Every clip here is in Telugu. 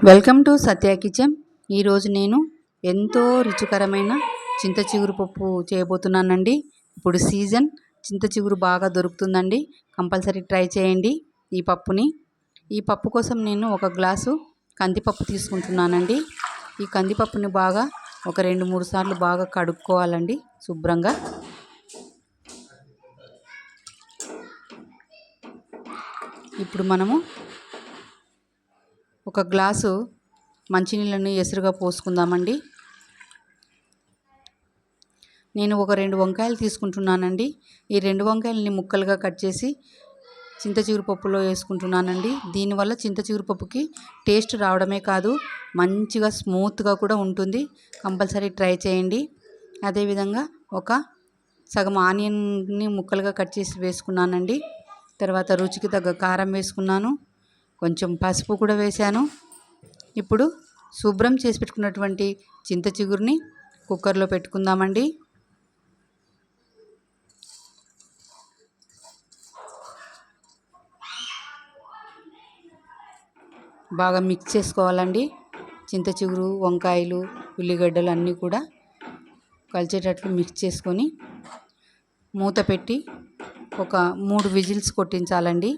Welcome to Satya kitchen. ఈరోజు నేను ఎంతో రుచికరమైన చింత చిగురు పప్పు చేయబోతున్నానండి. ఇప్పుడు సీజన్, చింత చిగురు బాగా దొరుకుతుందండి. కంపల్సరీ ట్రై చేయండి ఈ పప్పుని. ఈ పప్పు కోసం నేను ఒక గ్లాసు కందిపప్పు తీసుకుంటున్నానండి. ఈ కందిపప్పుని బాగా ఒక 2-3 సార్లు బాగా కడుక్కోవాలండి శుభ్రంగా. ఇప్పుడు మనము ఒక గ్లాసు మంచినీళ్ళని ఎసురుగా పోసుకుందామండి. నేను ఒక 2 వంకాయలు తీసుకుంటున్నానండి. ఈ 2 వంకాయలని ముక్కలుగా కట్ చేసి చింత చిగురు పప్పులో వేసుకుంటున్నానండి. దీనివల్ల చింత చిగురు పప్పుకి టేస్ట్ రావడమే కాదు, మంచిగా స్మూత్గా కూడా ఉంటుంది. కంపల్సరీ ట్రై చేయండి. అదేవిధంగా ఒక సగం ఆనియన్ని ముక్కలుగా కట్ చేసి వేసుకున్నానండి. తర్వాత రుచికి తగ్గ కారం వేసుకున్నాను, కొంచెం పసుపు కూడా వేశాను. ఇప్పుడు శుభ్రం చేసి పెట్టుకున్నటువంటి చింత చిగురుని కుక్కర్లో పెట్టుకుందామండి. బాగా మిక్స్ చేసుకోవాలండి. చింత చిగురు, వంకాయలు, ఉల్లిగడ్డలు అన్నీ కూడా కలిసేటట్లు మిక్స్ చేసుకొని మూత పెట్టి ఒక 3 విజిల్స్ కొట్టించాలండి.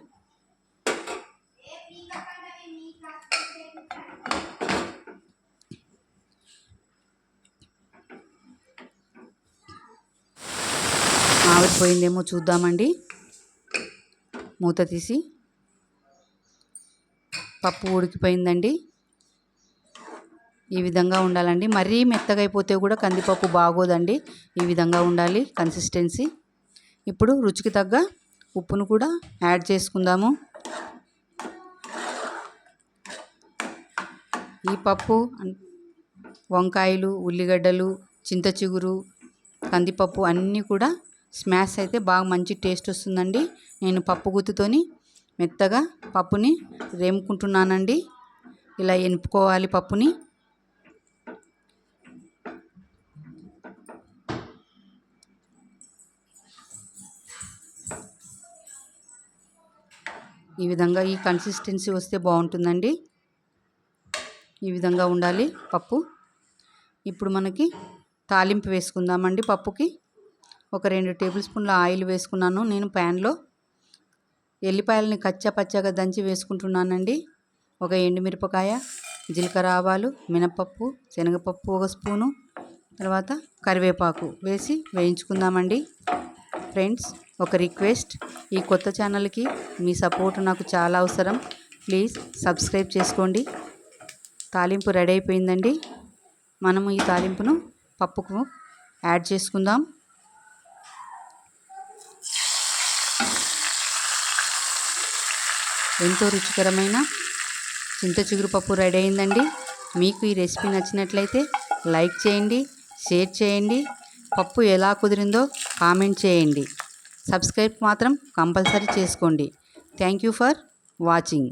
ఆవిరిపోయిందేమో చూద్దామండి. మూత తీసి, పప్పు ఉడికిపోయిందండి. ఈ విధంగా ఉండాలండి. మరీ మెత్తగా అయిపోతే కూడా కందిపప్పు బాగోదండి. ఈ విధంగా ఉండాలి కన్సిస్టెన్సీ. ఇప్పుడు రుచికి తగ్గ ఉప్పును కూడా యాడ్ చేసుకుందాము. ఈ పప్పు వంకాయలు, ఉల్లిగడ్డలు, చింత చిగురు, కందిపప్పు అన్నీ కూడా స్మాష్ అయితే బాగా మంచి టేస్ట్ వస్తుందండి. నేను పప్పు గుత్తితోని మెత్తగా పప్పుని రేముకుంటున్నానండి. ఇలా ఎనుపుకోవాలి పప్పుని. ఈ విధంగా ఈ కన్సిస్టెన్సీ వస్తే బాగుంటుందండి. ఈ విధంగా ఉండాలి పప్పు. ఇప్పుడు మనకి తాలింపు వేసుకుందామండి. పప్పుకి ఒక 2 టేబుల్ స్పూన్ల ఆయిల్ వేసుకున్నాను నేను ప్యాన్లో. ఎల్లిపాయలని కచ్చా పచ్చాగా దంచి వేసుకుంటున్నానండి. ఒక ఎండుమిరపకాయ, జీలకర్ర, ఆవాలు, మినపప్పు, శనగపప్పు 1 స్పూను, తర్వాత కరివేపాకు వేసి వేయించుకుందామండి. ఫ్రెండ్స్, ఒక రిక్వెస్ట్, ఈ కొత్త ఛానల్కి మీ సపోర్ట్ నాకు చాలా అవసరం. ప్లీజ్ సబ్స్క్రైబ్ చేసుకోండి. తాలింపు రెడీ అయిపోయిందండి. మనము ఈ తాలింపును పప్పుకు యాడ్ చేసుకుందాం. ఎంతో రుచికరమైన చింత చిగురు పప్పు రెడీ అయిందండి. మీకు ఈ రెసిపీ నచ్చినట్లయితే లైక్ చేయండి, షేర్ చేయండి. పప్పు ఎలా కుదిరిందో కామెంట్ చేయండి. సబ్స్క్రైబ్ మాత్రం కంపల్సరీ చేసుకోండి. Thank you for watching.